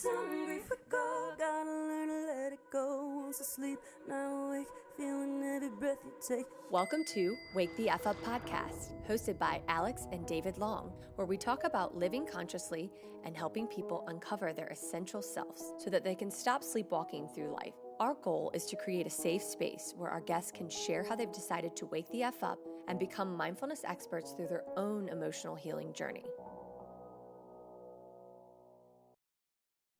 time grief we go, gotta learn to let it go. Once asleep, now awake, feeling every breath you take. Welcome to Wake the F Up podcast, hosted by Alix and David Long, where we talk about living consciously and helping people uncover their essential selves so that they can stop sleepwalking through life. Our goal is to create a safe space where our guests can share how they've decided to wake the F up and become mindfulness experts through their own emotional healing journey.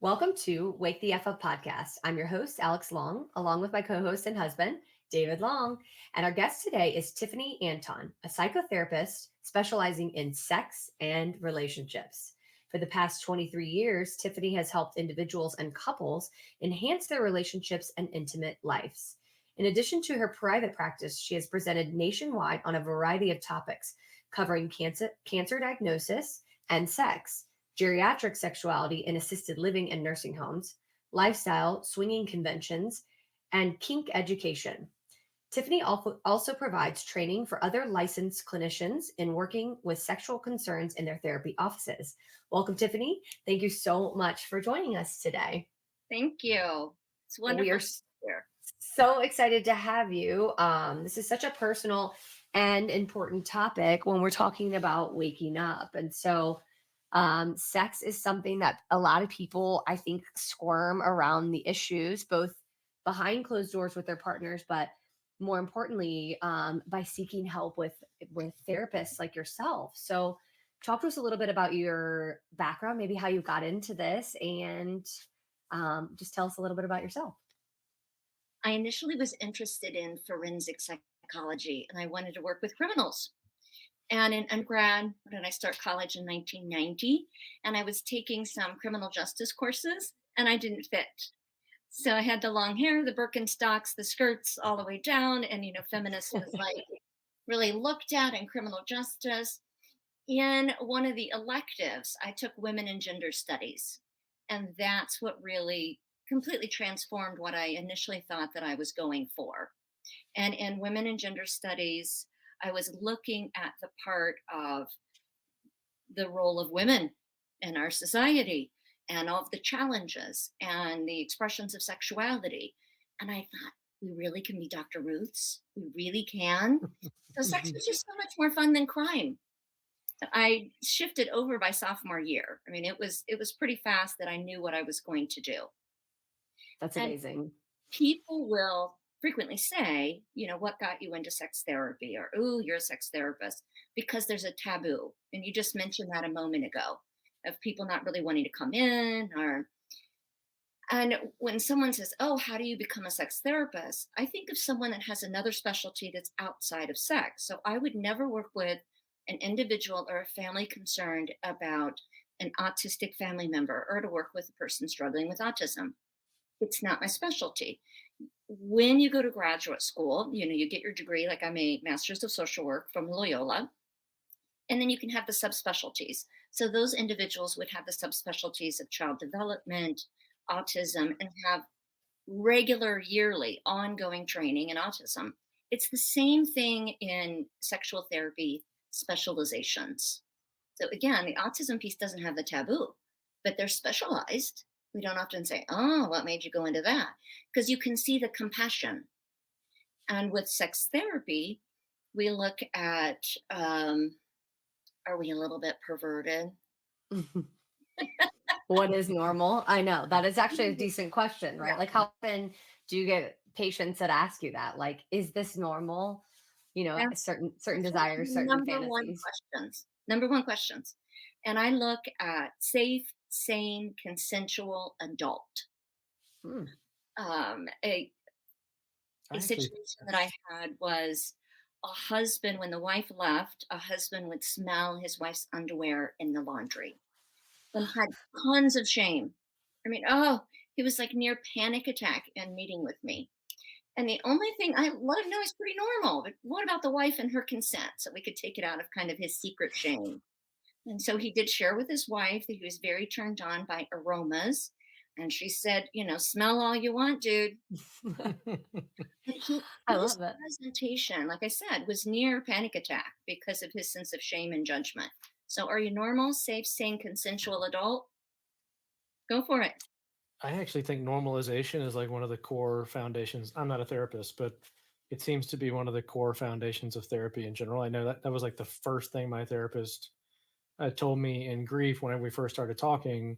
Welcome to Wake the F Up podcast. I'm your host, Alix Long, along with my co-host and husband, David Long. And our guest today is Tiffany Anton, a psychotherapist specializing in sex and relationships. For the past 23 years, Tiffany has helped individuals and couples enhance their relationships and intimate lives. In addition to her private practice, she has presented nationwide on a variety of topics, covering cancer diagnosis and sex, geriatric sexuality in assisted living and nursing homes, lifestyle, swinging conventions, and kink education. Tiffany also provides training for other licensed clinicians in working with sexual concerns in their therapy offices. Welcome, Tiffany. Thank you so much for joining us today. Thank you. It's wonderful. We are so excited to have you. This is such a personal and important topic when we're talking about waking up. And so sex is something that a lot of people, I think, squirm around the issues, both behind closed doors with their partners, but more importantly, by seeking help with therapists like yourself. So talk to us a little bit about your background, maybe how you got into this, and just tell us a little bit about yourself. I initially was interested in forensic psychology, and I wanted to work with criminals. And in undergrad, when I started college in 1990, and I was taking some criminal justice courses, and I didn't fit. So I had the long hair, the Birkenstocks, the skirts all the way down, and feminist was like really looked at in criminal justice. In one of the electives, I took women and gender studies, and that's what really completely transformed what I initially thought that I was going for. And in women and gender studies, I was looking at the part of the role of women in our society and all of the challenges and the expressions of sexuality. And I thought, we really can be Dr. Ruths. We really can. So sex was just so much more fun than crime. I shifted over by sophomore year. I mean, it was pretty fast that I knew what I was going to do. That's amazing. People will frequently say, what got you into sex therapy? Or, ooh, you're a sex therapist, because there's a taboo. And you just mentioned that a moment ago, of people not really wanting to come in. And when someone says, oh, how do you become a sex therapist? I think of someone that has another specialty that's outside of sex. So I would never work with an individual or a family concerned about an autistic family member, or to work with a person struggling with autism. It's not my specialty. When you go to graduate school, you get your degree, like I'm a master's of social work from Loyola, and then you can have the subspecialties. So those individuals would have the subspecialties of child development, autism, and have regular yearly ongoing training in autism. It's the same thing in sexual therapy specializations. So again, the autism piece doesn't have the taboo, but they're specialized. We don't often say, oh, what made you go into that? Because you can see the compassion. And with sex therapy, we look at, are we a little bit perverted? What is normal? I know that is actually a decent question, right? Yeah. Like, how often do you get patients that ask you that? Like, is this normal? Certain desires, certain fantasies. Number one questions. And I look at safe, sane, consensual adult. A situation that I had was a husband, when the wife left, a husband would smell his wife's underwear in the laundry and had tons of shame. I mean, he was like near panic attack in meeting with me. And the only thing I let him know is pretty normal. But what about the wife and her consent? So we could take it out of kind of his secret shame. And so he did share with his wife that he was very turned on by aromas. And she said, smell all you want, dude. I love that. Presentation, like I said, was near panic attack because of his sense of shame and judgment. So are you normal, safe, sane, consensual adult? Go for it. I actually think normalization is like one of the core foundations. I'm not a therapist, but it seems to be one of the core foundations of therapy in general. I know that was like the first thing my therapist told me in grief when we first started talking,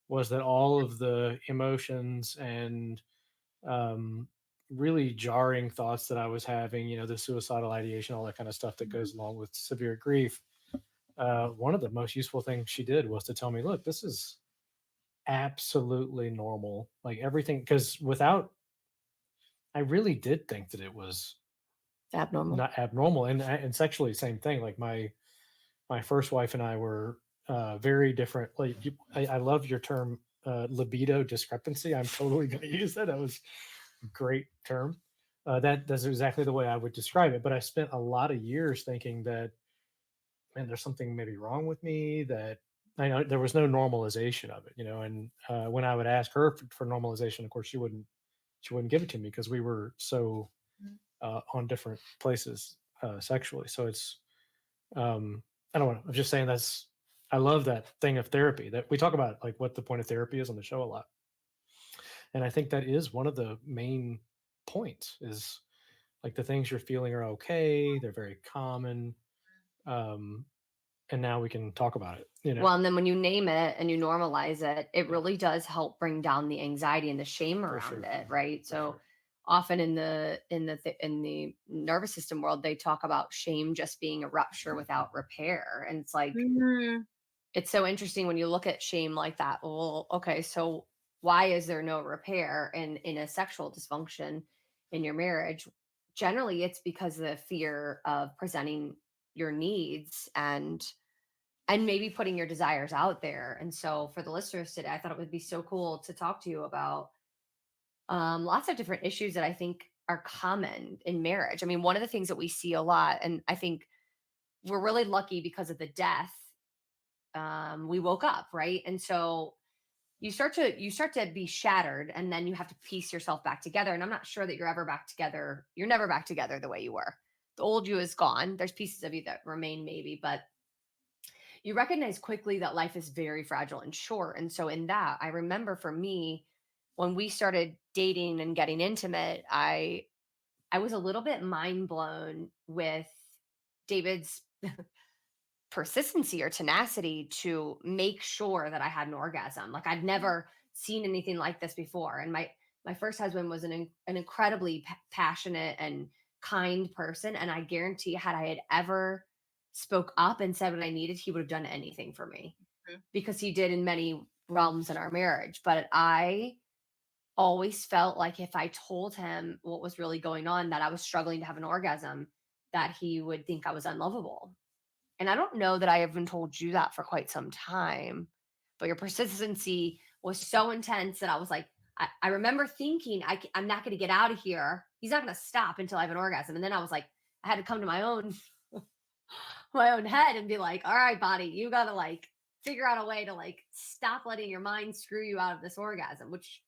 was that all of the emotions and um, really jarring thoughts that I was having, the suicidal ideation, all that kind of stuff that goes along with severe grief. One of the most useful things she did was to tell me, look, this is absolutely normal. Like everything, because I really did think that it was Abnormal. not abnormal, and sexually, same thing. Like my first wife and I were very different. Like I love your term libido discrepancy. I'm totally going to use that. That was a great term. That's exactly the way I would describe it. But I spent a lot of years thinking that, man, there's something maybe wrong with me, that I know there was no normalization of it, and when I would ask her for normalization, of course she wouldn't give it to me because we were so on different places sexually. So it's I don't know. I'm just saying I love that thing of therapy that we talk about, like what the point of therapy is on the show a lot. And I think that is one of the main points, is like the things you're feeling are okay. They're very common. Um, and now we can talk about it. Well, and then when you name it and you normalize it, it really does help bring down the anxiety and the shame For around sure. it, right? For So sure. often in the nervous system world, they talk about shame just being a rupture without repair, and it's like it's so interesting when you look at shame like that. Well, okay, so why is there no repair in a sexual dysfunction in your marriage? Generally, it's because of the fear of presenting your needs and maybe putting your desires out there. And so for the listeners today, I thought it would be so cool to talk to you about lots of different issues that I think are common in marriage. I mean, one of the things that we see a lot, and I think we're really lucky because of the death, we woke up, right? And so you start to be shattered, and then you have to piece yourself back together. And I'm not sure that you're ever back together. You're never back together the way you were. The old you is gone. There's pieces of you that remain maybe, but you recognize quickly that life is very fragile and short. And so in that, I remember for me, when we started dating and getting intimate, I was a little bit mind blown with David's persistency or tenacity to make sure that I had an orgasm. Like I'd never seen anything like this before. And my first husband was an incredibly passionate and kind person, and I guarantee had I had ever spoke up and said what I needed, he would have done anything for me because he did in many realms in our marriage. But I always felt like if I told him what was really going on, that I was struggling to have an orgasm, that he would think I was unlovable. And I don't know that I haven't told you that for quite some time, but your persistency was so intense that I was like, I remember thinking, I'm not going to get out of here. He's not going to stop until I have an orgasm. And then I was like, I had to come to my own head and be like, all right, body, you got to like figure out a way to like stop letting your mind screw you out of this orgasm, which,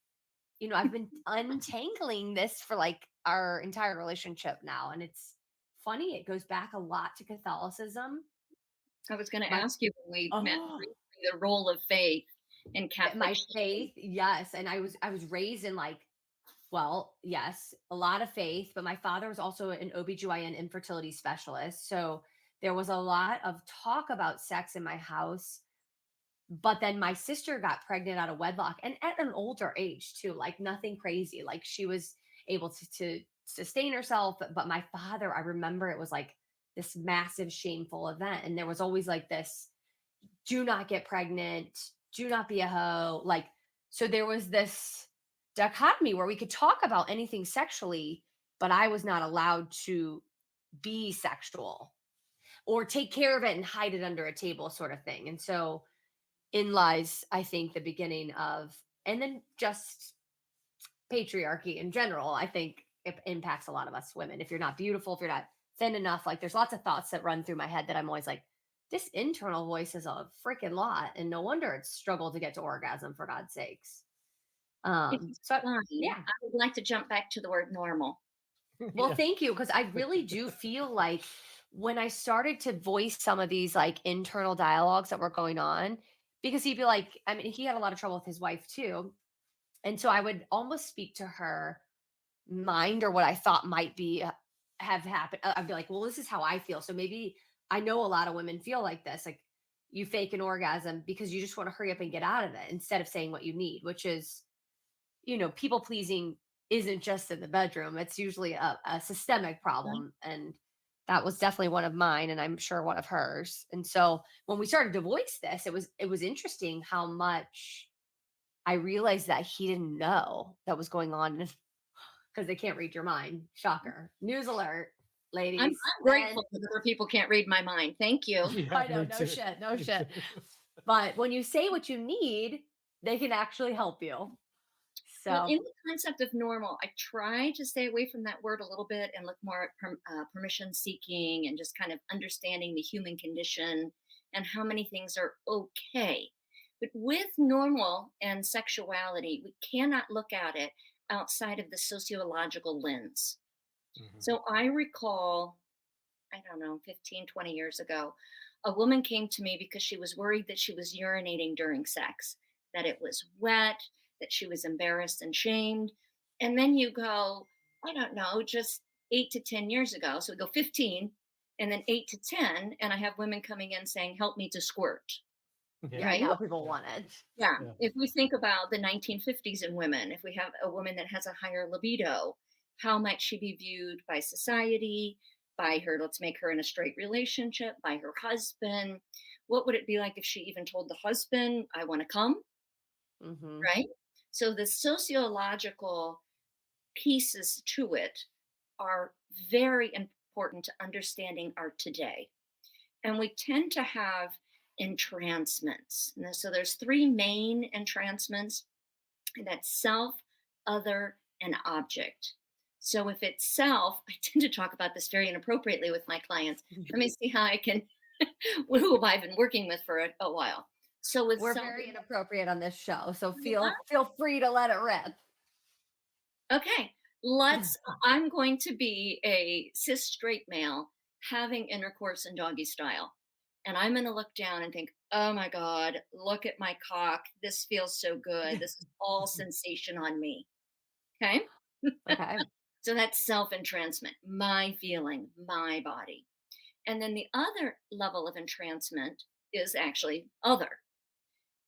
I've been untangling this for like our entire relationship now. And it's funny. It goes back a lot to Catholicism. I was going to My ask you when we met Oh, briefly, the role of faith in Catholic my shame. faith, yes. And I was raised in like, well, yes, a lot of faith, but my father was also an OBGYN infertility specialist. So there was a lot of talk about sex in my house. But then my sister got pregnant out of wedlock, and at an older age too, like nothing crazy. Like she was able to sustain herself. But my father, I remember it was like this massive shameful event. And there was always like this, do not get pregnant, do not be a hoe. Like, so there was this dichotomy where we could talk about anything sexually, but I was not allowed to be sexual or take care of it and hide it under a table, sort of thing. And so in lies, I think, the beginning of, and then just patriarchy in general, I think it impacts a lot of us women. If you're not beautiful, if you're not thin enough, like there's lots of thoughts that run through my head that I'm always like, this internal voice is a freaking lot. And no wonder it's struggled to get to orgasm, for God's sakes. If you So don't mind, yeah. I would like to jump back to the word normal. Well, Yeah. thank you. Because I really do feel like when I started to voice some of these like internal dialogues that were going on, because he'd be like, I mean, he had a lot of trouble with his wife too. And so I would almost speak to her mind or what I thought might be have happened. I'd be like, well, this is how I feel. So maybe I know a lot of women feel like this. Like you fake an orgasm because you just want to hurry up and get out of it instead of saying what you need, which is, people pleasing isn't just in the bedroom. It's usually a systemic problem. And that was definitely one of mine, and I'm sure one of hers. And so when we started to voice this, it was interesting how much I realized that he didn't know that was going on because they can't read your mind. Shocker. News alert, ladies. I'm grateful that other people can't read my mind. Thank you. Yeah, I know, me no too. shit, no Me shit. too. But when you say what you need, they can actually help you. Well, So, in the concept of normal, I try to stay away from that word a little bit and look more at permission seeking and just kind of understanding the human condition and how many things are okay. But with normal and sexuality, we cannot look at it outside of the sociological lens. Mhm. So I recall, I don't know, 15, 20 years ago, a woman came to me because she was worried that she was urinating during sex, that it was wet, that she was embarrassed and shamed. And then you go, I don't know, just 8 to 10 years ago. So we go 15 and then 8 to 10. And I have women coming in saying, help me to squirt. yeah, Right? now people Yeah. want it. Yeah. Yeah. If we think about the 1950s in women, if we have a woman that has a higher libido, how might she be viewed by society, by her, let's make her in a straight relationship, by her husband? What would it be like if she even told the husband, I want to come? Hmm. Right? So the sociological pieces to it are very important to understanding our today. And we tend to have entrancements. And so there's three main entrancements, and that's self, other, and object. So if it's self, I tend to talk about this very inappropriately with my clients. Let me see how I can, who I've been working with for a while. So with We're self, very inappropriate on this show, so feel free to let it rip. okay, I'm going to be a cis straight male having intercourse in doggy style. And I'm going to look down and think, oh my God, look at my cock. This feels so good. This is all sensation on me. Okay. Okay. So that's self entrancement, my feeling, my body. And then the other level of entrancement is actually other.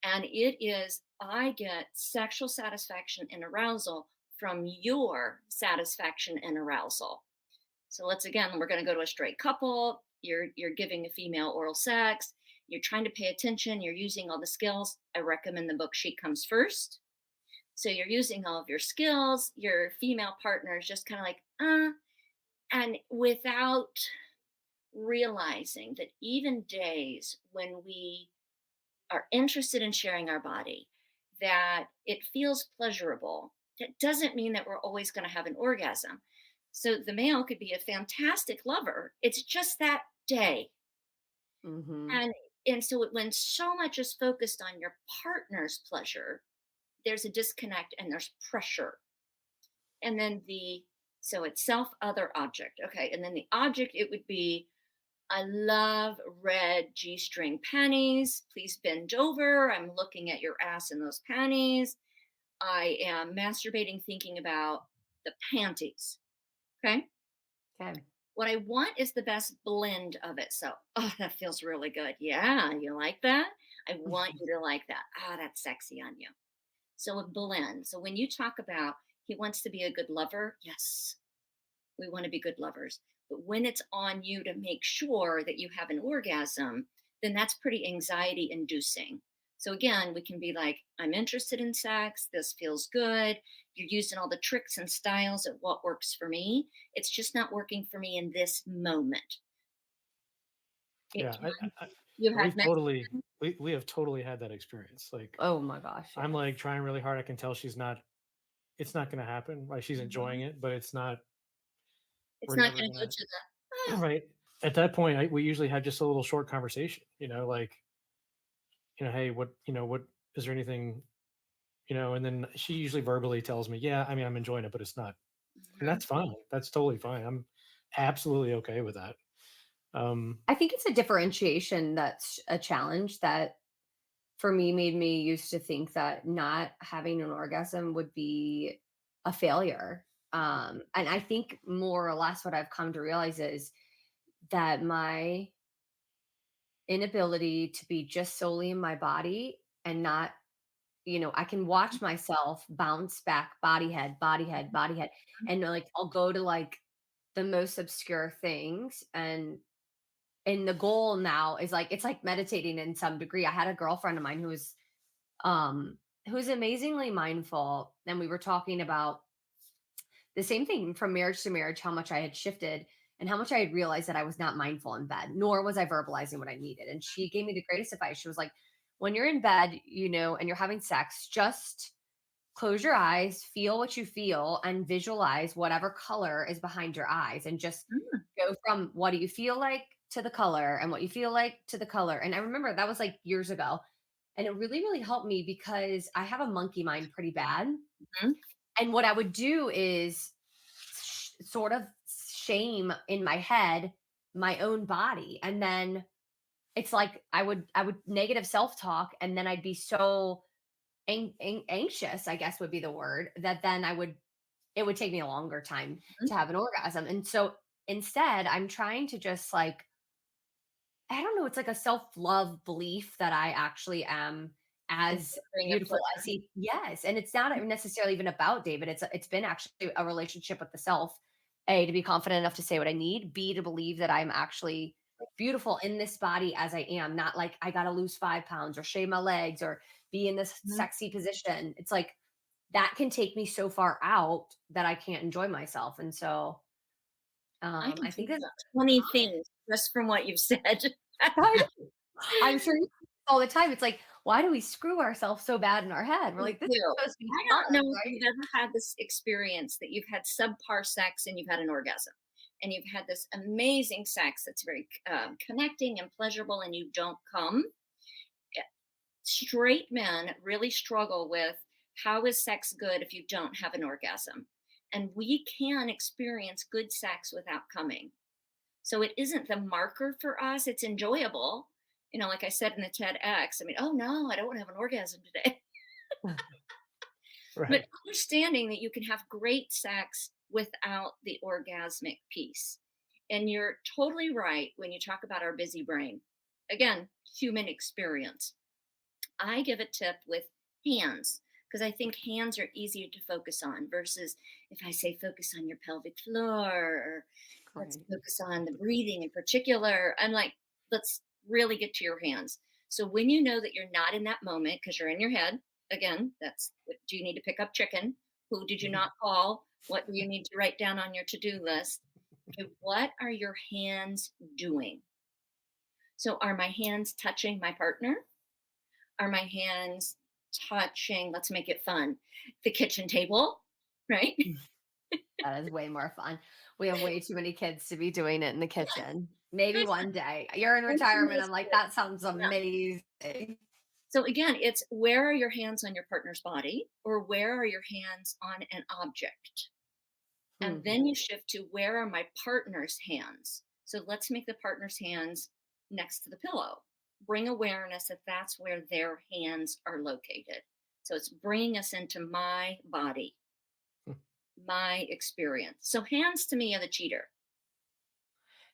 And it is, I get sexual satisfaction and arousal from your satisfaction and arousal. So we're going to go to a straight couple. You're giving a female oral sex. You're trying to pay attention. You're using all the skills. I recommend the book She Comes First. So you're using all of your skills. Your female partner is just kind of like, and without realizing that even days when we are interested in sharing our body, that it feels pleasurable, that doesn't mean that we're always going to have an orgasm. So the male could be a fantastic lover. It's just that day. Hmm. And so when so much is focused on your partner's pleasure, there's a disconnect and there's pressure. And then so it's self, other, object. Okay. And then the object, it would be, I love red G-string panties. Please bend over. I'm looking at your ass in those panties. I am masturbating thinking about the panties. Okay. Okay. What I want is the best blend of it. So, oh, that feels really good. Yeah, you like that? I want you to like that. Ah, that's sexy on you. So a blend. So when you talk about he wants to be a good lover, yes, we want to be good lovers. But when it's on you to make sure that you have an orgasm, then that's pretty anxiety inducing. So again, we can be like, I'm interested in sex. This feels good. You're using all the tricks and styles of what works for me. It's just not working for me in this moment. Yeah, You had we have totally had that experience. Like Oh my gosh. I'm Yeah. like trying really hard. I can tell it's not going to happen. Like she's enjoying it, but it's not. It's We're not never going to go gonna to the, right. At that point, we usually have just a little short conversation. Like hey, what is there anything, and then she usually verbally tells me, yeah, I mean, I'm enjoying it, but it's not, and that's fine. That's totally fine. I'm absolutely okay with that. I think it's a differentiation that's a challenge that for me made me used to think that not having an orgasm would be a failure. And I think more or less what I've come to realize is that my inability to be just solely in my body and not, I can watch myself bounce back, body head, body head, body head. And like I'll go to like the most obscure things, and the goal now is like it's like meditating in some degree. I had a girlfriend of mine who's amazingly mindful, and we were talking about the same thing from marriage to marriage, how much I had shifted and how much I had realized that I was not mindful in bed, nor was I verbalizing what I needed. And she gave me the greatest advice. She was like, when you're in bed, and you're having sex, just close your eyes, feel what you feel, and visualize whatever color is behind your eyes. And just go from what do you feel like to the color, and what you feel like to the color. And I remember that was like years ago. And it really, really helped me because I have a monkey mind pretty bad. Mhm. And what I would do is sort of shame in my head my own body. And then it's like I would negative self-talk, and then I'd be so anxious, I guess would be the word, that then it would take me a longer time Mhm. to have an orgasm. And so instead, I'm trying to just like, I don't know, it's like a self-love belief that I actually am as Bring it beautiful as he. Yes. And it's not necessarily even about David. It's been actually a relationship with the self. A, to be confident enough to say what I need. B, to believe that I'm actually beautiful in this body as I am, not like I gotta lose 5 pounds or shave my legs or be in this Mhm. sexy position. It's like that can take me so far out that I can't enjoy myself. And so I can I think think that's about 20 things just from what you've said. I'm sure you see this all the time. It's like, why do we screw ourselves so bad in our head? We're Me like, this is too. supposed to be I fun, don't know if right? you've ever had this experience that you've had subpar sex and you've had an orgasm, and you've had this amazing sex that's very connecting and pleasurable, and you don't come. Eh, Straight men really struggle with how is sex good if you don't have an orgasm, and we can experience good sex without coming. So it isn't the marker for us. It's enjoyable. Like I said in the TEDx, I mean, oh no, I don't want to have an orgasm today. But Right. understanding that you can have great sex without the orgasmic piece. And you're totally right when you talk about our busy brain. Again, human experience. I give a tip with hands because I think hands are easier to focus on versus if I say focus on your pelvic floor or let's Right. focus on the breathing in particular. I'm like, let's really get to your hands. So when you know that you're not in that moment because you're in your head, again, that's do you need to pick up chicken? Who did you not call? What do you need to write down on your to do list? Okay, what are your hands doing? So are my hands touching my partner? Are my hands touching, let's make it fun, the kitchen table, right? That is way more fun. We have way too many kids to be doing it in the kitchen. Maybe one day. You're in retirement. I'm like, that sounds Yeah. amazing. So again, it's where are your hands on your partner's body or where are your hands on an object? And Hmm. then you shift to where are my partner's hands? So let's make the partner's hands next to the pillow. Bring awareness that that's where their hands are located. So it's bringing us into my body, my experience. So hands to me are the cheater.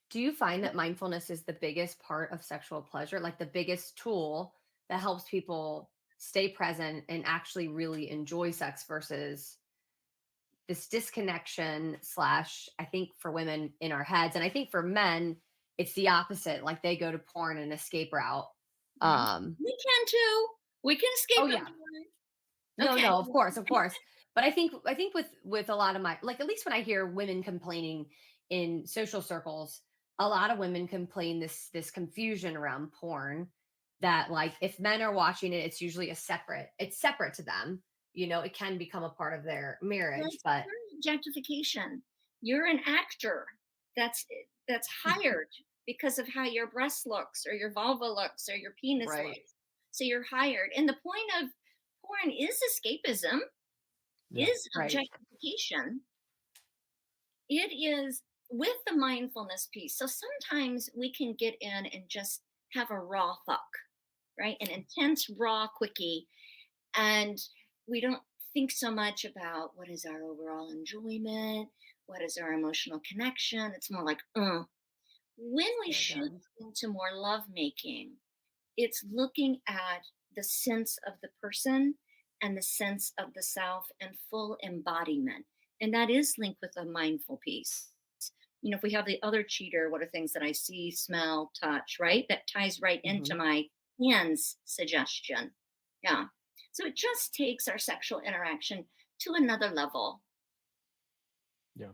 Do you find that mindfulness is the biggest part of sexual pleasure, like the biggest tool that helps people stay present and actually really enjoy sex versus this disconnection slash, I think for women in our heads, and I think for men, it's the opposite. Like they go to porn and escape route. Mhm. Um, We can too. We can oh escape yeah, it. no, Okay. no, of course, of course. But I think with a lot of my, like, at least when I hear women complaining in social circles, a lot of women complain this confusion around porn, that like if men are watching it, it's usually it's separate to them. It can become a part of their marriage, That's but pure objectification. You're an actor that's hired because of how your breast looks or your vulva looks or your penis right. looks. So you're hired. And the point of porn is escapism, Yeah. is Right. objectification. It is with the mindfulness piece. So sometimes we can get in and just have a raw fuck. right? An intense, raw quickie. And we don't think so much about what is our overall enjoyment, what is our emotional connection. It's more like, When we So shift good. into more lovemaking, it's looking at the sense of the person and the sense of the self and full embodiment. And that is linked with a mindful piece. If we have the other cheater, what are things that I see, smell, touch, right? That ties right into Mhm. my hands suggestion. Yeah. So it just takes our sexual interaction to another level Yeah.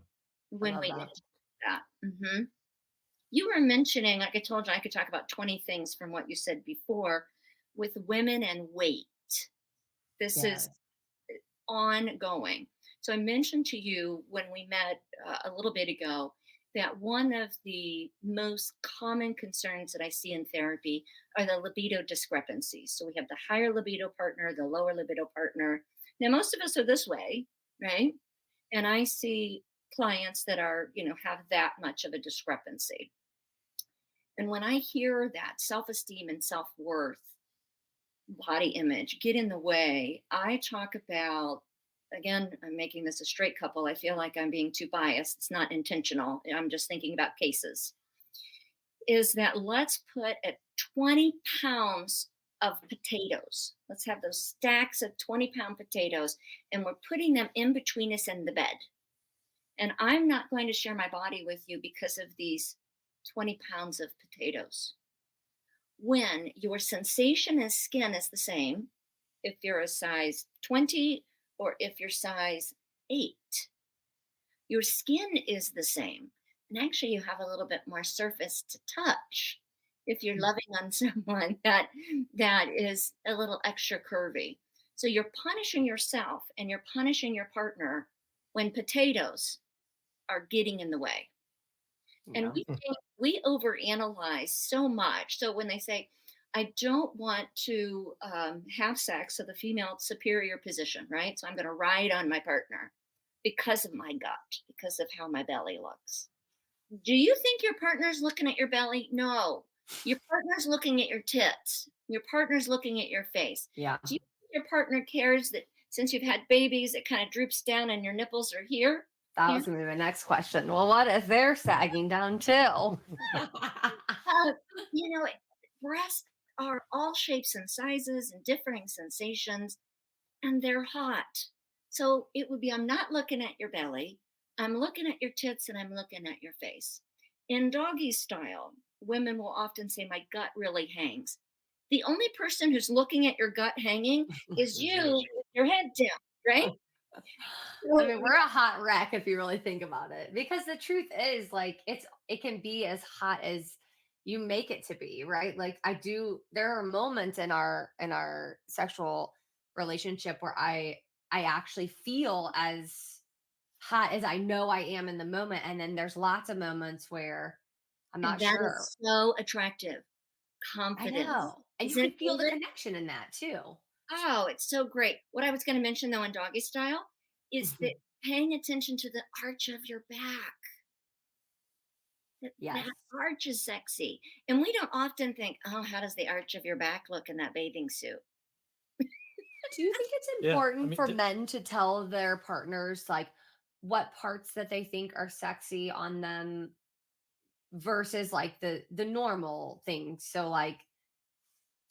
when love we that. integrate that. You were mentioning, like I told you, I could talk about 20 things from what you said before with women and weight. This is Yes. ongoing. So I mentioned to you when we met a little bit ago that one of the most common concerns that I see in therapy are the libido discrepancies. So we have the higher libido partner, the lower libido partner. Now, most of us are this way, right? And I see clients that are, have that much of a discrepancy. And when I hear that self-esteem and self-worth, body image get in the way, I talk about, again, I'm making this a straight couple. I feel like I'm being too biased. It's not intentional. I'm just thinking about cases. Is that let's put at 20 pounds of potatoes. Let's have those stacks of 20-pound potatoes, and we're putting them in between us and the bed. And I'm not going to share my body with you because of these 20 pounds of potatoes. When your sensation as skin is the same, if you're a size 20 or if you're size 8, your skin is the same. And actually, you have a little bit more surface to touch if you're loving on someone that is a little extra curvy. So you're punishing yourself and you're punishing your partner when potatoes are getting in the way. And Yeah. we overanalyze so much. So when they say, I don't want to have sex, so the female superior position, right? So I'm going to ride on my partner because of my gut, because of how my belly looks. Do you think your partner's looking at your belly? No. Your partner's looking at your tits. Your partner's looking at your face. Yeah. Do you think your partner cares that since you've had babies, it kind of droops down and your nipples are here? That Here? was going to be my next question. Well, what if they're sagging down too? Breasts are all shapes and sizes and differing sensations, and they're hot. So it would be, I'm not looking at your belly, I'm looking at your tits, and I'm looking at your face. In doggy style, women will often say, my gut really hangs. The only person who's looking at your gut hanging is you with your head down, right? I mean, we're a hot wreck if you really think about it, because the truth is, like, it can be as hot as you make it to be, right? Like, there are moments in our sexual relationship where I actually feel as hot as I know I am in the moment, and then there's lots of moments where I'm And not that sure. is so attractive. I Confidence. know. And you Isn't can it, feel the David? connection in that too. Oh, it's so great. What I was going to mention though in doggy style is that paying attention to the arch of your back. That Yes. arch is sexy. And we don't often think, oh, how does the arch of your back look in that bathing suit? Do you think it's Yeah, I important mean, for men to tell their partners like what parts that they think are sexy on them versus like the normal things? So like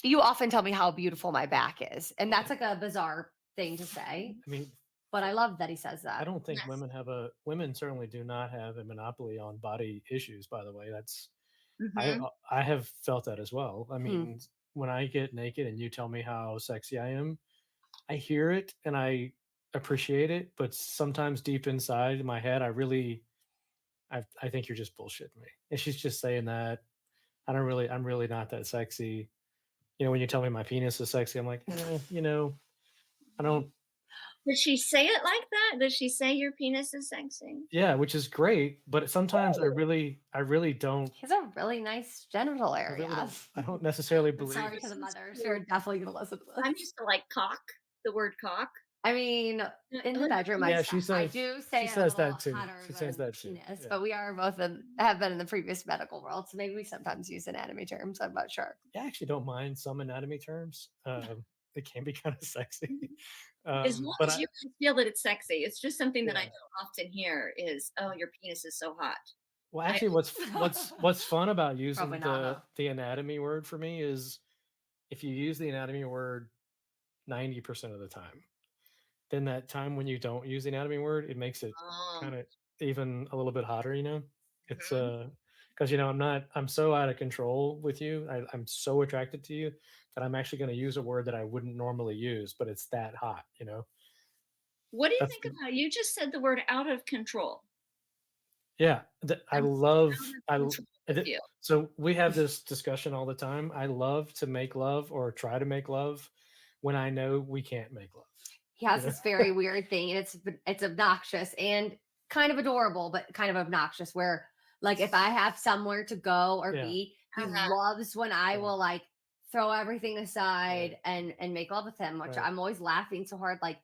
you often tell me how beautiful my back is, and that's like a bizarre thing to say, I mean, but I love that he says I that. don't think Yes. women certainly do not have a monopoly on body issues, by the way. Mhm. I have felt that as well. I Hmm. mean, when I get naked and you tell me how sexy I am, I hear it and I appreciate it, but sometimes deep inside my head, I think you're just bullshitting me. And she's just saying that I'm really not that sexy. When you tell me my penis is sexy, I'm like, I don't. Does she say it like that? Does she say your penis is sexy? Yeah, which is great, but sometimes I Oh. really don't. He's a really nice genital I area. really don't. I don't necessarily I'm believe sorry it. to the This is mothers who are cute. definitely going to listen to I'm this. used to like cock, the word cock. I mean, in the bedroom, Yeah, I she I says- do she say I'm a says little that too. hotter She says than that too, penis, yeah. but we are both have been in the previous medical world, so maybe we sometimes use anatomy terms. I'm not sure. I actually don't mind some anatomy terms. It can be kind of sexy. As long but as you can feel that it's sexy. It's just something that I Yeah. don't often hear is, oh, your penis is so hot. Well, actually, what's fun about using Probably not, huh? the anatomy word for me is if you use the anatomy word 90% of the time, then that time when you don't use the anatomy word, it makes it Oh, kind of even a little bit hotter. It's mhm. because I'm so out of control with you. I'm so attracted to you that I'm actually going to use a word that I wouldn't normally use, but it's that hot. What do you That's think about, you just said the word out of control. Yeah, I I'm love out of control with you. so we have this discussion all the time. I love to make love or try to make love when I know we can't make love. He has You know? this very weird thing, and it's obnoxious and kind of adorable, but kind of obnoxious. Where like if I have somewhere to go or Yeah. be, he Uh-huh. loves when I Yeah. will like throw everything aside and make love with him, which Right. I'm always laughing so hard. Like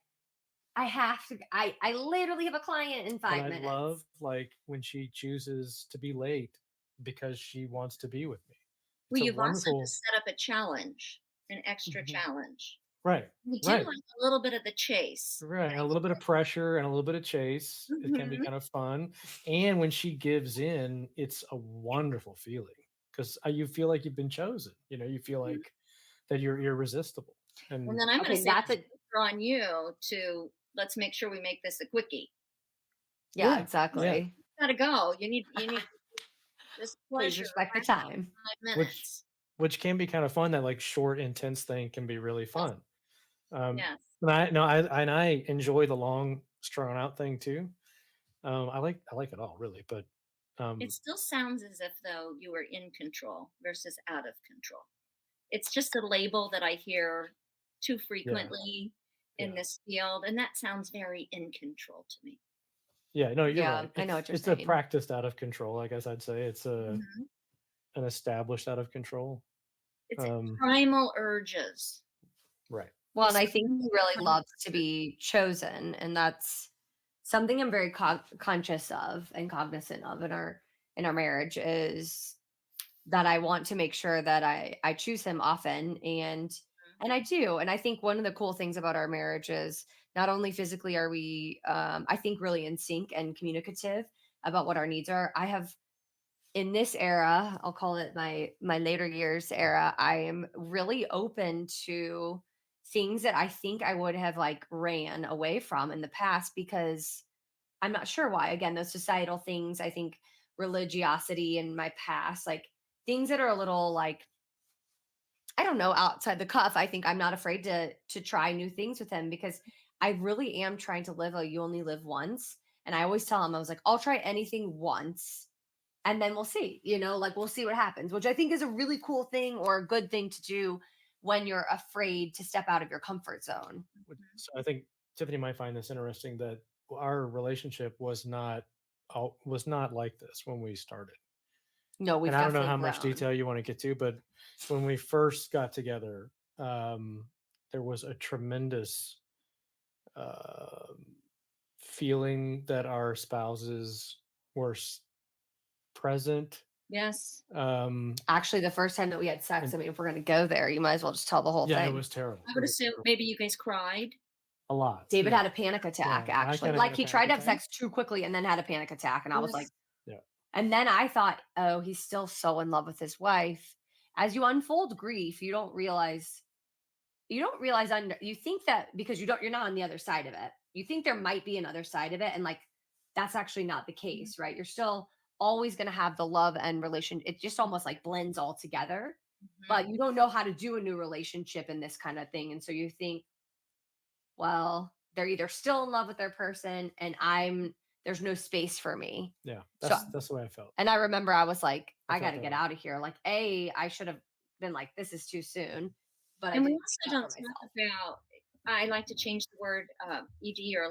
I have to. I literally have a client in But 5 I minutes. love like when she chooses to be late because she wants to be with me. Well, It's a you've also wonderful just set up a challenge, an extra Mhm. challenge. Right. We do Right. like a little bit of the chase. Right. A little bit of pressure and a little bit of chase. It can be Mhm. kind of fun. And when she gives in, it's a wonderful feeling because you feel like you've been chosen. You feel like that you're irresistible. And And then I'm going to Okay, say that's a pressure on you to, let's make sure we make this a quickie. yeah, Yeah. exactly. Gotta go. You need this Please pleasure respect the lasts time. 5 which minutes. which can be kind of fun. That like short, intense thing can be really fun. Yes. And I enjoy the long, drawn out thing too. I like it all really, but It still sounds as if though you were in control versus out of control. It's just a label that I hear too frequently in yeah. this field, and that sounds very in control to me. Yeah, no, you're Yeah, right. I know what you're It's a saying. practiced out of control, I guess I'd say. It's Mhm. an established out of control. It's Um, primal urges. right. Well, and I think Responding he to really primal loves to urges. be chosen, and that's something I'm very conscious of and cognizant of in our marriage is that I want to make sure that I choose him often, and I do. And I think one of the cool things about our marriage is not only physically are we I think really in sync and communicative about what our needs are. I have in this era, I'll call it my later years era, I am really open to things that I think I would have like ran away from in the past because I'm not sure why. Again, those societal things, I think religiosity in my past, like things that are a little like I don't know, outside the cuff. I think I'm not afraid to try new things with him because I really am trying to live a you only live once. And I always tell him, I was like, I'll try anything once and then we'll see, like we'll see what happens, which I think is a really cool thing or a good thing to do when you're afraid to step out of your comfort zone. So I think Tiffany might find this interesting that our relationship was not like this when we started. No, we've And I don't know definitely how much grown. detail you want to get to, but when we first got together, there was a tremendous um feeling that our spouses were present. Yes. Actually, the first time that we had sex, And I mean, if we're going to go there, you might as well just tell the whole yeah, it thing. was terrible. I would assume maybe you guys cried. A lot. David Yeah. had a panic attack, Yeah, I actually. kinda Like had a he tried to panic have attack. sex too quickly and then had a panic attack. And I was like, Yeah. and then I thought, oh, he's still so in love with his wife. As you unfold grief, you don't realize you think that because you're not on the other side of it. You think there might be another side of it. And like that's actually not the case, right? You're still always going to have the love and relation. It just almost like blends all together. Mhm. But you don't know how to do a new relationship in this kind of thing. And so you think, well, they're either still in love with their person and there's no space for me. Yeah. So That's the way I felt. and I remember I was like, I I felt got to that get way. out of here. Like, I should have been like, this is too soon. But I And we didn't also do that don't for talk myself. about, I like to change the word ED or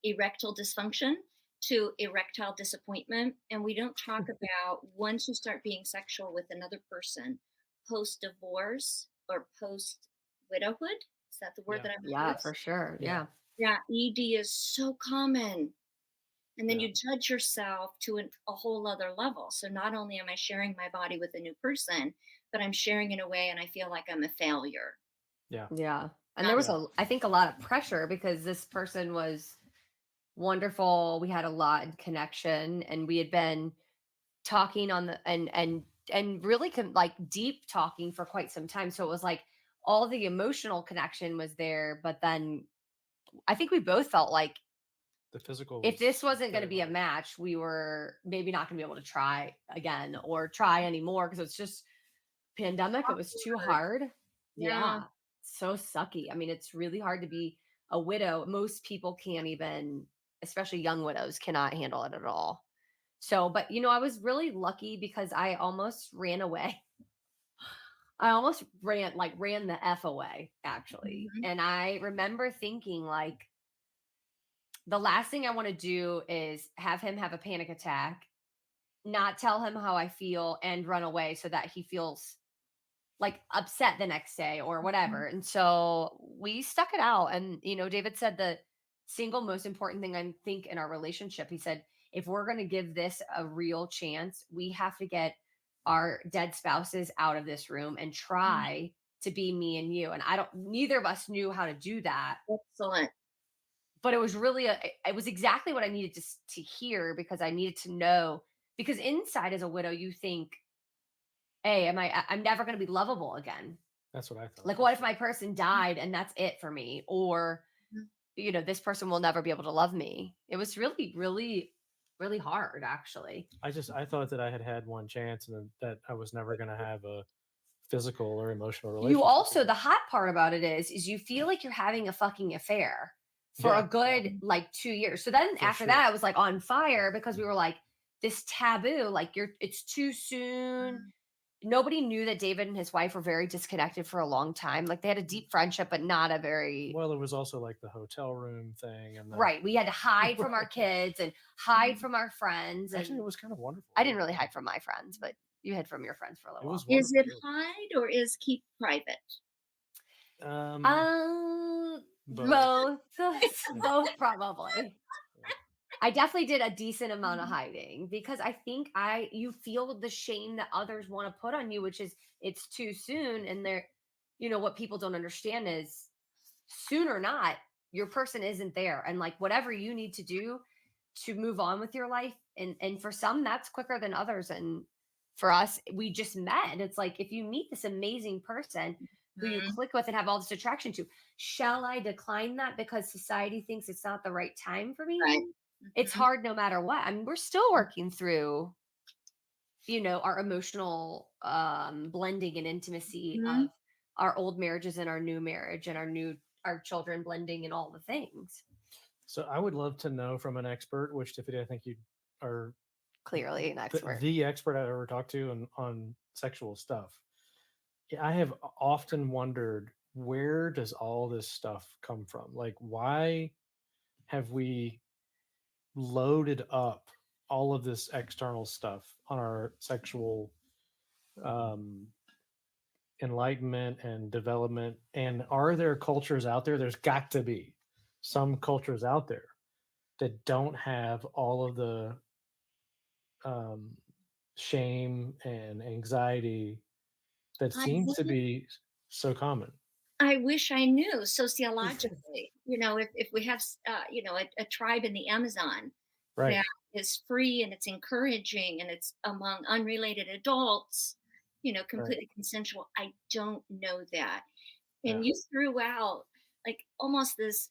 erectile dysfunction to erectile disappointment. And we don't talk about once you start being sexual with another person post divorce or post widowhood, Is that the word that I'm Yeah, for sure. Yeah. Yeah, ED is so common. And then Yeah. you judge yourself to a whole other level. So not only am I sharing my body with a new person, but I'm sharing in a way and I feel like I'm a failure. Yeah. Yeah. And there was I think a lot of pressure because this person was wonderful. We had a lot in connection and we had been talking on the and really like deep talking for quite some time. So it was like all the emotional connection was there, but then I think we both felt like The physical. if this wasn't going to be a match, we were maybe not going to be able to try again or try anymore because it's just pandemic. It was too hard. Yeah. So sucky. I mean, it's really hard to be a widow. Most people can't even, especially young widows, cannot handle it at all. So, but I was really lucky because I almost ran away. I almost ran the F away, actually. Mhm. And I remember thinking, like, the last thing I want to do is have him have a panic attack, not tell him how I feel, and run away so that he feels like upset the next day or whatever. And so we stuck it out. And, David said the single most important thing I think in our relationship, he said, if we're going to give this a real chance, we have to get our dead spouses out of this room and try to be me and you. And neither of us knew how to do that. Excellent. But it was really, it was exactly what I needed to hear because I needed to know, because inside as a widow, you think, hey, I'm never going to be lovable again. That's what I thought. Like, what if my person died and that's it for me? Or, this person will never be able to love me. It was really, really, really hard, actually. I thought that I had one chance and that I was never going to have a physical or emotional relationship. You also, the hot part about it is you feel like you're having a fucking affair for a good, 2 years. So then after that, I was like on fire because we were like, this taboo, like it's too soon. Nobody knew that David and his wife were very disconnected for a long time. Like they had a deep friendship, but not a very well. It was also like the hotel room thing, and right. We had to hide from our kids and hide from our friends. Actually, and it was kind of wonderful. I didn't really hide from my friends, but you hid from your friends for a little while. Is it hide or is keep private? Both probably. I definitely did a decent amount of hiding because I think you feel the shame that others want to put on you, which is it's too soon. And what people don't understand is soon or not, your person isn't there. And like whatever you need to do to move on with your life. And for some, that's quicker than others. And for us, we just met. It's like, if you meet this amazing person who you click with and have all this attraction to, shall I decline that because society thinks it's not the right time for me? Right. It's hard no matter what. I mean, we're still working through, our emotional blending and intimacy of our old marriages and our new marriage and our children blending and all the things. So I would love to know from an expert, which Tiffany, I think you are clearly an expert, the expert I've ever talked to on sexual stuff. I have often wondered, where does all this stuff come from? Like, why have we loaded up all of this external stuff on our sexual enlightenment and development? And are there cultures out there? There's got to be some cultures out there that don't have all of the shame and anxiety that seems to be so common. I wish I knew sociologically, if we have, a tribe in the Amazon that is free and it's encouraging and it's among unrelated adults, completely consensual. I don't know that. And you threw out like almost this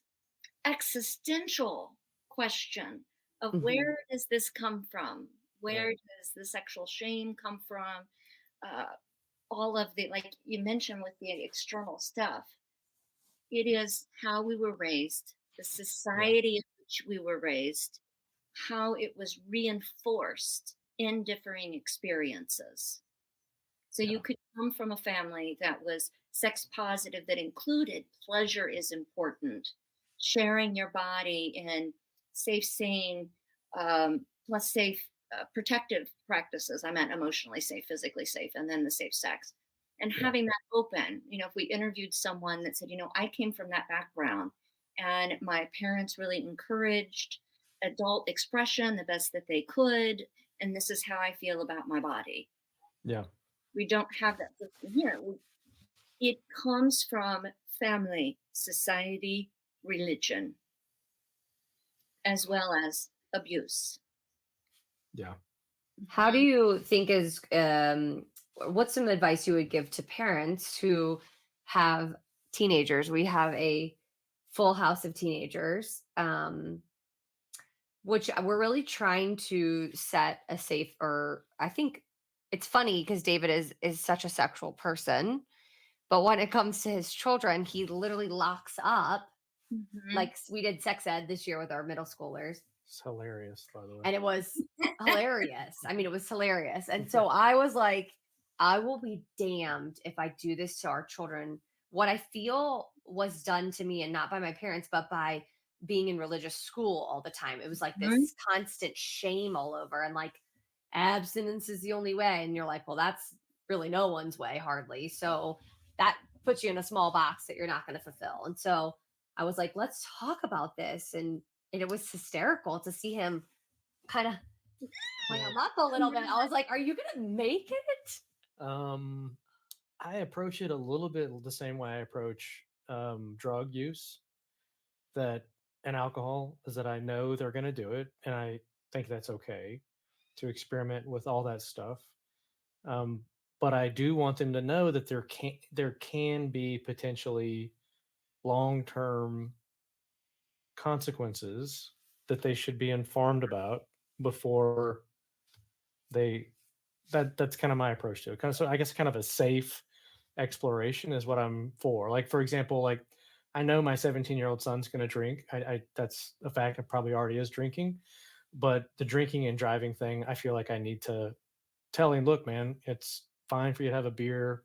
existential question of where does this come from? Where does the sexual shame come from? All of the, like you mentioned with the external stuff, it is how we were raised, the society in which we were raised, how it was reinforced in differing experiences. So you could come from a family that was sex positive, that included pleasure is important, sharing your body in safe, sane, plus safe, protective practices. I meant emotionally safe, physically safe, and then the safe sex. and Yeah. having that open. If we interviewed someone that said, I came from that background and my parents really encouraged adult expression the best that they could, and this is how I feel about my body. Yeah. We don't have that system here. It comes from family, society, religion, as well as abuse. Yeah. How do you think what's some advice you would give to parents who have teenagers? We have a full house of teenagers, which we're really trying to set a safe, or I think it's funny because David is such a sexual person, but when it comes to his children, he literally locks up. Mhm. Like we did sex ed this year with our middle schoolers. It's hilarious, by the way. And it was hilarious. I mean, it was hilarious. And so I was like, I will be damned if I do this to our children. What I feel was done to me, and not by my parents, but by being in religious school all the time. It was like this constant shame all over, and like abstinence is the only way. And you're like, well, that's really no one's way, hardly. So that puts you in a small box that you're not going to fulfill. And so I was like, let's talk about this. And it was hysterical to see him kind of clam up a little bit. I was like, are you going to make it? I approach it a little bit the same way I approach drug use and alcohol, is that I know they're going to do it, and I think that's okay to experiment with all that stuff. But I do want them to know that there can be potentially long-term consequences that they should be informed about before that's kind of my approach to it. So I guess kind of a safe exploration is what I'm for. Like, for example, like I know my 17-year-old son's going to drink. I that's a fact. It probably already is drinking, but the drinking and driving thing, I feel like I need to tell him, look, man, it's fine for you to have a beer.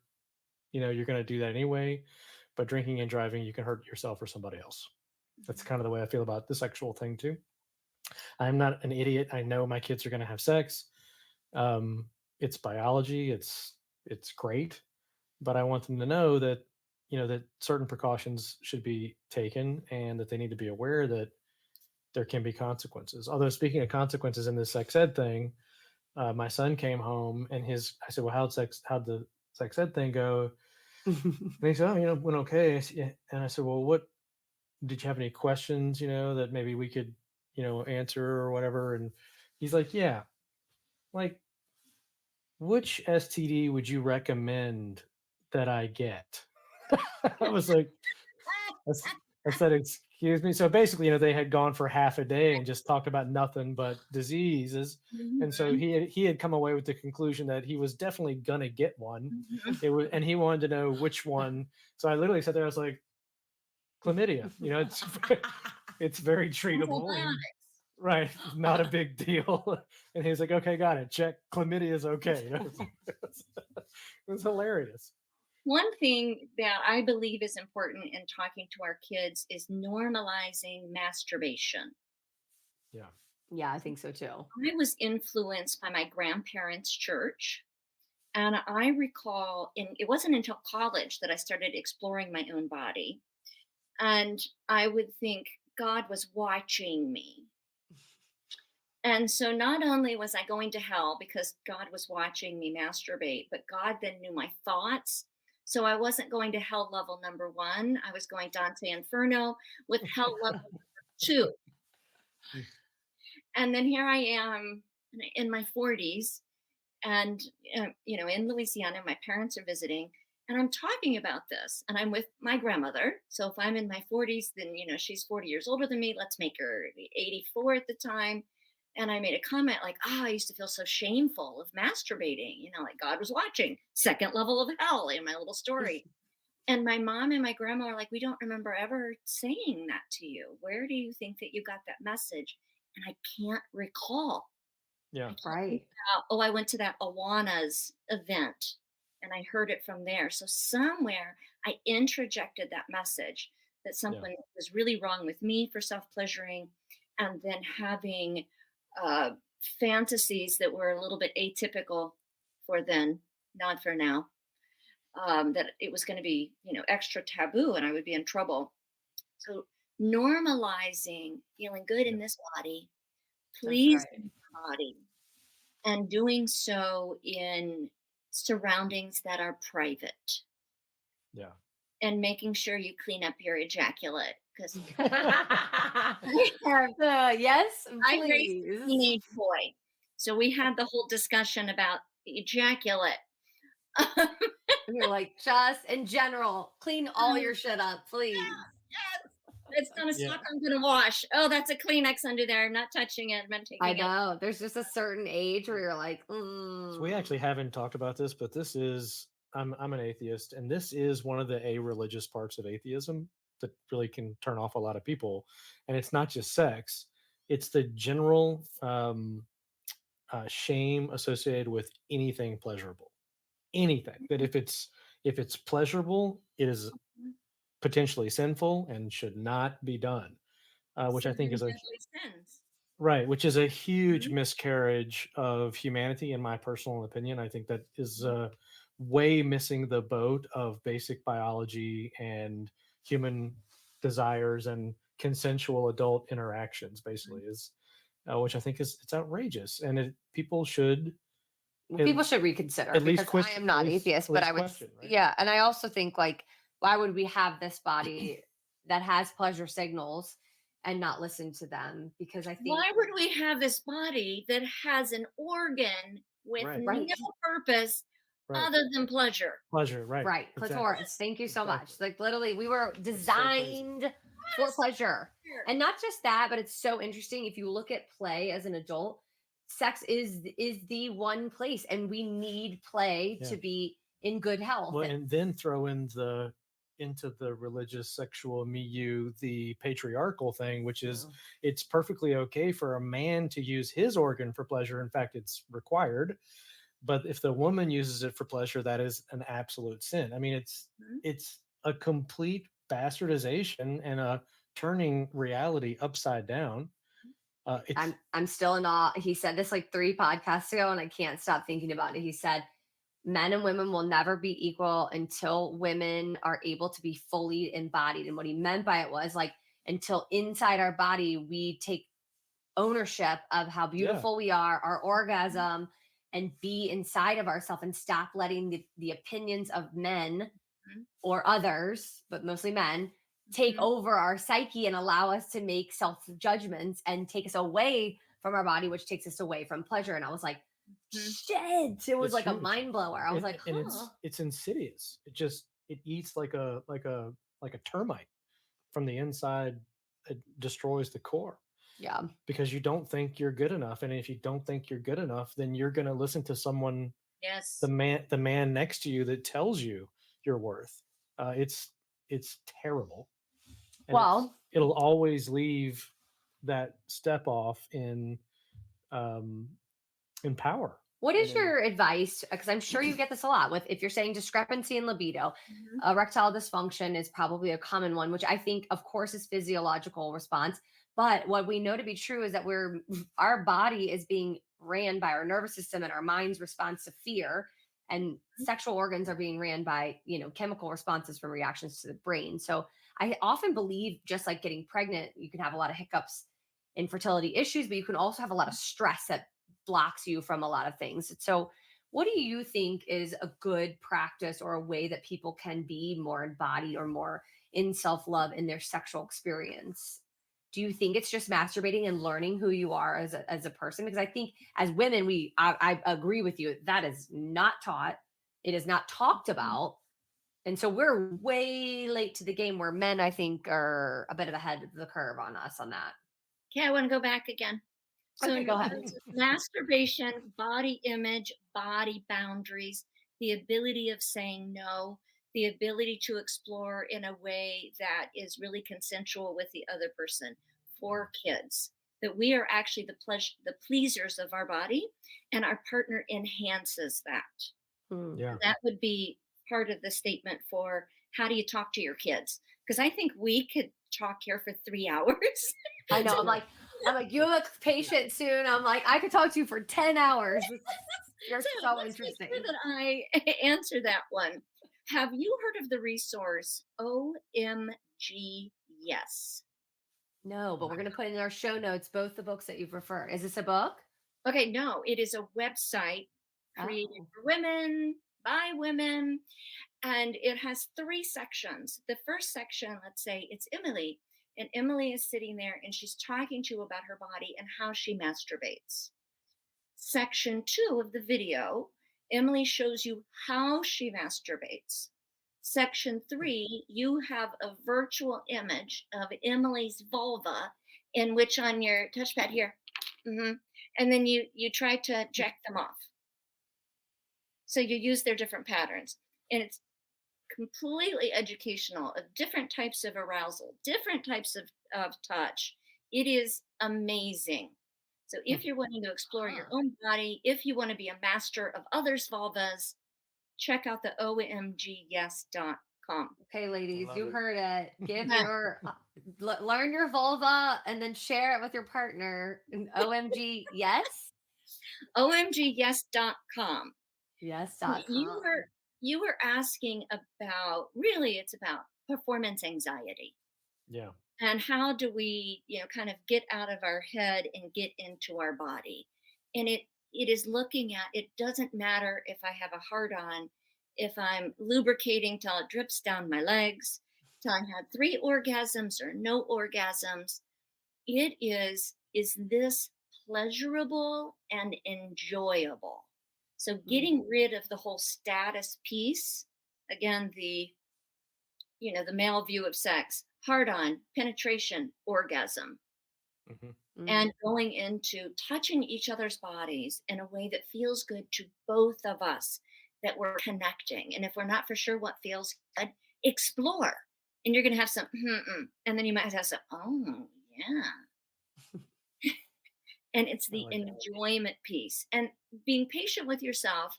You're going to do that anyway, but drinking and driving, you can hurt yourself or somebody else. That's kind of the way I feel about the sexual thing too. I'm not an idiot. I know my kids are going to have sex. It's biology. It's great, but I want them to know that that certain precautions should be taken, and that they need to be aware that there can be consequences. Although, speaking of consequences in this sex ed thing, my son came home and I said, well, how'd the sex ed thing go? And he said, oh, went okay. And I said, well, what did you have any questions, that maybe we could, answer or whatever? And he's like, yeah, like, which STD would you recommend that I get? I was like, I said, excuse me. So basically, they had gone for half a day and just talked about nothing but diseases. And so he had come away with the conclusion that he was definitely gonna get one. And he wanted to know which one. So I literally sat there, I was like, chlamydia. It's very treatable. Right. Not a big deal. And he's like, okay, got it. Check. Chlamydia is okay. It was hilarious. One thing that I believe is important in talking to our kids is normalizing masturbation. Yeah. Yeah, I think so too. I was influenced by my grandparents' church. And I recall, it wasn't until college that I started exploring my own body. And I would think God was watching me. And so not only was I going to hell because God was watching me masturbate, but God then knew my thoughts. So I wasn't going to hell level number 1. I was going Dante Inferno with hell level number 2. And then here I am in my 40s, and in Louisiana, my parents are visiting, and I'm talking about this, and I'm with my grandmother. So if I'm in my 40s, then she's 40 years older than me. Let's make her 84 at the time. And I made a comment like, I used to feel so shameful of masturbating, like God was watching, second level of hell in my little story. And my mom and my grandma are like, we don't remember ever saying that to you. Where do you think that you got that message? And I can't recall. Yeah. Right. I went to that Awana's event and I heard it from there. So somewhere I introjected that message that something was really wrong with me for self-pleasuring, and then having fantasies that were a little bit atypical for then, not for now. that it was going to be, extra taboo and I would be in trouble. So normalizing feeling good in this body, That's pleasing right. the body, and doing so in surroundings that are private, Yeah. and making sure you clean up your ejaculate because Yes, I raised a please. teenage boy, so we had the whole discussion about ejaculate. And you're like, just in general, clean all your shit up, please. Yes, it's gonna Yeah. suck. I'm gonna wash. Oh, that's a Kleenex under there. I'm not touching it. I'm not taking I it. know. There's just a certain age where you're like, So we actually haven't talked about this, but this is I'm an atheist, and this is one of the a-religious parts of atheism that really can turn off a lot of people. And it's not just sex; it's the general shame associated with anything pleasurable. Anything that if it's pleasurable, it is potentially sinful and should not be done. Which I think Seven is a deadly sins. right, which is a huge Mhm. miscarriage of humanity, in my personal opinion. I think that is way missing the boat of basic biology and human desires and consensual adult interactions. Basically, is which I think is it's outrageous, and people should people should reconsider at least because I am not atheist, but I would, question, right? yeah. And I also think like, why would we have this body that has pleasure signals and not listen to them? Because I think, Why would we have this body that has an organ with Right. Right. no purpose Right. other than pleasure? Pleasure, right? right, Exactly. clitoris. Thank you so much. Exactly. Like literally, we were designed for Yes. pleasure. Sure. And not just that, but it's so interesting. If you look at play as an adult, sex is the one place, and we need play Yeah. to be in good health. Well, and then throw in into the religious sexual milieu the patriarchal thing, which is it's perfectly okay for a man to use his organ for pleasure. In fact, it's required. But if the woman uses it for pleasure, that is an absolute sin. I mean, it's a complete bastardization and a turning reality upside down. I'm still in awe. He said this like 3 podcasts ago, and I can't stop thinking about it. He said, men and women will never be equal until women are able to be fully embodied. And what he meant by it was like, until inside our body, we take ownership of how beautiful we are, our orgasm, and be inside of ourselves and stop letting the opinions of men or others, but mostly men, take over our psyche and allow us to make self judgments and take us away from our body, which takes us away from pleasure. And I was like, shit, it was It's like a huge. mind blower. I was like, and it's insidious. It eats like a termite from the inside. It destroys the core. Yeah. Because you don't think you're good enough, and if you don't think you're good enough, then you're going to listen to someone, the man next to you that tells you your worth. It's terrible. And well, it'll always leave that step off in power. What is your advice? Because I'm sure you get this a lot with, if you're saying discrepancy in libido, erectile dysfunction is probably a common one, which I think, of course, is physiological response. But what we know to be true is that our body is being ran by our nervous system, and our mind's response to fear, and sexual organs are being ran by, chemical responses from reactions to the brain. So I often believe, just like getting pregnant, you can have a lot of hiccups, infertility issues, but you can also have a lot of stress that blocks you from a lot of things. So what do you think is a good practice or a way that people can be more embodied or more in self-love in their sexual experience? Do you think it's just masturbating and learning who you are as a person? Because I think as women, I agree with you, that is not taught. It is not talked about. And so we're way late to the game, where men, I think, are a bit ahead of the curve on us on that. Okay, I want to go back again. So okay, go ahead. Masturbation, body image, body boundaries, the ability of saying no, the ability to explore in a way that is really consensual with the other person, for kids, that we are actually the pleasers of our body, and our partner enhances that. Yeah. That would be part of the statement for how do you talk to your kids? Because I think we could talk here for 3 hours. I know. I'm like, you have a patient soon. I'm like, I could talk to you for 10 hours. You're so interesting. Make sure that I answer that one. Have you heard of the resource OMG Yes? No, but we're going to put in our show notes both the books that you've referred. Is this a book? Okay, no, it is a website created Oh. for women, by women, and it has 3 sections. The first section, let's say it's Emily, and Emily is sitting there and she's talking to you about her body and how she masturbates. Section 2 of the video, Emily shows you how she masturbates. Section 3, you have a virtual image of Emily's vulva, in which on your touchpad here, and then you try to jack them off. So you use their different patterns, and it's completely educational of different types of arousal, different types of touch. It is amazing. So if you're wanting to explore your own body, if you want to be a master of others' vulvas, check out the omgyes.com. Okay, ladies, Love you it. heard it. Give your learn your vulva and then share it with your partner. OMG, yes, omgyes.com. yes.com. You were asking about, really it's about performance anxiety. Yeah. And how do we, kind of get out of our head and get into our body? And it is looking at, it doesn't matter if I have a hard on, if I'm lubricating till it drips down my legs, till I had 3 orgasms or no orgasms. It is this pleasurable and enjoyable? So getting rid of the whole status piece, again, the male view of sex, hard on, penetration, orgasm, and going into touching each other's bodies in a way that feels good to both of us, that we're connecting. And if we're not for sure what feels good, explore. And you're going to have some, and then you might have some, oh, yeah. And it's the enjoyment piece. And being patient with yourself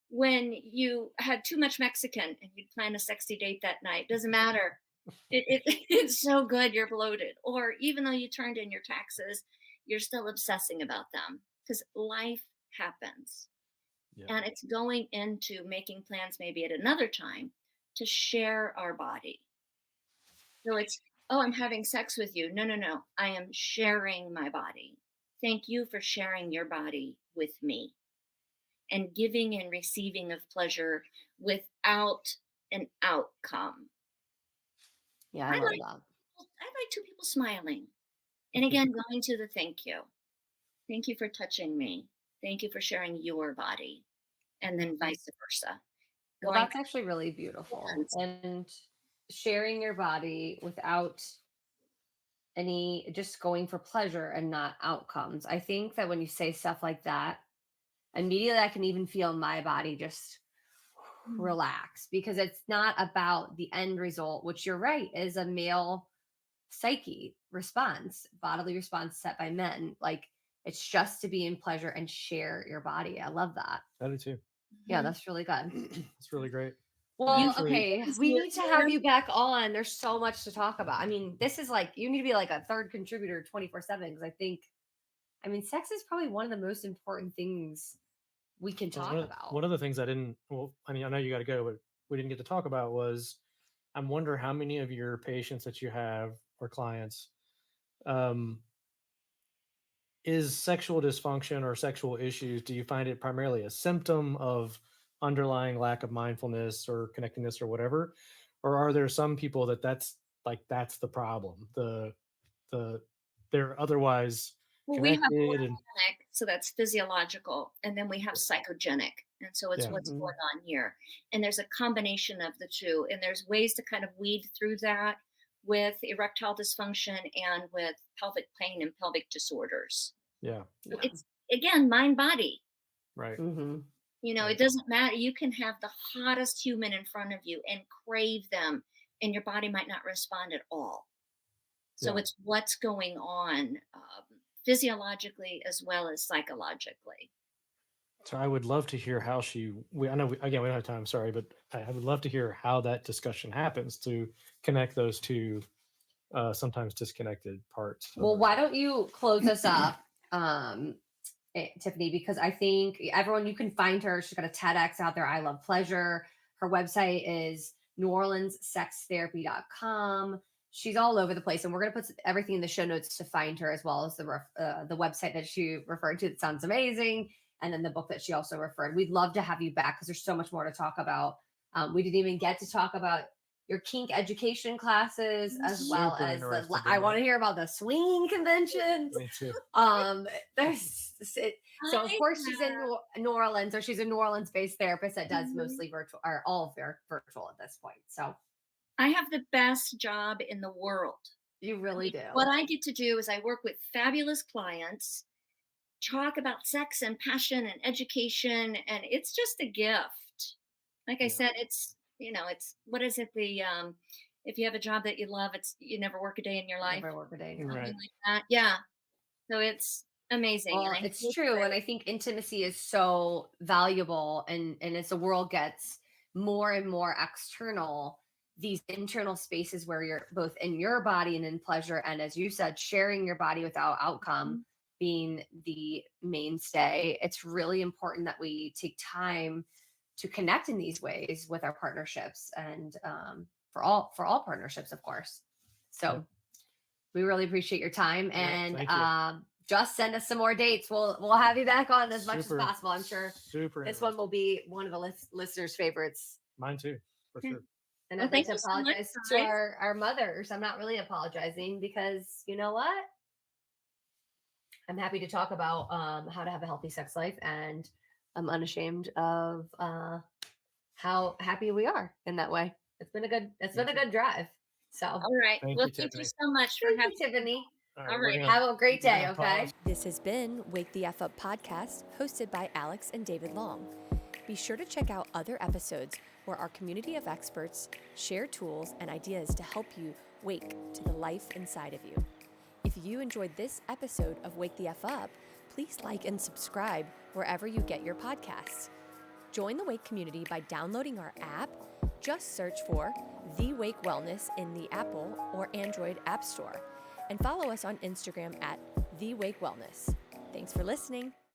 when you had too much Mexican and you'd plan a sexy date that night. Doesn't matter. It's so good you're bloated. Or even though you turned in your taxes, you're still obsessing about them, because life happens. Yeah. And it's going into making plans maybe at another time to share our body. So it's, oh, I'm having sex with you. No. I am sharing my body. Thank you for sharing your body with me. And giving and receiving of pleasure without an outcome. Yeah, I love that. I like 2 people smiling. And again, going to the thank you. Thank you for touching me. Thank you for sharing your body. And then vice versa. Well, that's actually really beautiful. And sharing your body without just going for pleasure and not outcomes. I think that when you say stuff like that, immediately I can even feel my body just relax, because it's not about the end result, which you're right, is a male psyche response, bodily response set by men. Like, it's just to be in pleasure and share your body. I love that. I do too. Yeah, that's really good. It's really great. Well, okay, we need to have you back on. There's so much to talk about. I mean, this is like, you need to be like a third contributor 24/7, because sex is probably one of the most important things we can talk about. One of the things I know you got to go, but we didn't get to talk about was, I wonder how many of your patients that you have or clients, is sexual dysfunction or sexual issues, do you find it primarily a symptom of underlying lack of mindfulness or connectedness or whatever? Or are there some people that's the problem? They're otherwise connected. We have organic, so that's physiological, and then we have psychogenic, and so it's what's going on here. And there's a combination of the 2, and there's ways to kind of weed through that with erectile dysfunction and with pelvic pain and pelvic disorders. Yeah. It's, again, mind body. Right. It doesn't matter. You can have the hottest human in front of you and crave them, and your body might not respond at all. So it's what's going on physiologically as well as psychologically. So I would love to hear how I know, again, we don't have time, sorry, but I would love to hear how that discussion happens to connect those 2 sometimes disconnected parts. Well, why don't you close us up, Tiffany, because I think everyone, you can find her. She's got a TEDx out there, I Love Pleasure. Her website is neworleanssextherapy.com. She's all over the place, and we're going to put everything in the show notes to find her, as well as the website that she referred to. That sounds amazing. And then the book that she also referred. We'd love to have you back because there's so much more to talk about. We didn't even get to talk about your kink education classes, as well as I want to hear about the swinging conventions. Me too. So of course she's in New Orleans, or she's a New Orleans-based therapist that does mostly virtual, or all virtual at this point. So I have the best job in the world. You really do. What I get to do is I work with fabulous clients, talk about sex and passion and education, and it's just a gift. Like I said, it's what is it? If you have a job that you love, you never work a day in your life. Never work a day. Something like that. Yeah. So it's amazing. Well, it's true. And I think intimacy is so valuable. And as the world gets more and more external, these internal spaces where you're both in your body and in pleasure, and as you said, sharing your body without outcome being the mainstay, it's really important that we take time to connect in these ways with our partnerships, and for all partnerships, of course. So we really appreciate your time, and just send us some more dates. We'll have you back on as much as possible. I'm sure this one will be one of the listeners' favorites. Mine too, for sure. And I'd like to apologize to our mothers. I'm not really apologizing, because you know what? I'm happy to talk about how to have a healthy sex life, and I'm unashamed of how happy we are in that way. It's been a good drive. So all right. Thank you so much for having Tiffany. All right. Have a great day. Okay. This has been Wake the F Up podcast, hosted by Alix and David Long. Be sure to check out other episodes where our community of experts share tools and ideas to help you wake to the life inside of you. If you enjoyed this episode of Wake the F Up, please like and subscribe wherever you get your podcasts. Join the Wake community by downloading our app. Just search for The Wake Wellness in the Apple or Android App Store, and follow us on Instagram at The Wake Wellness. Thanks for listening.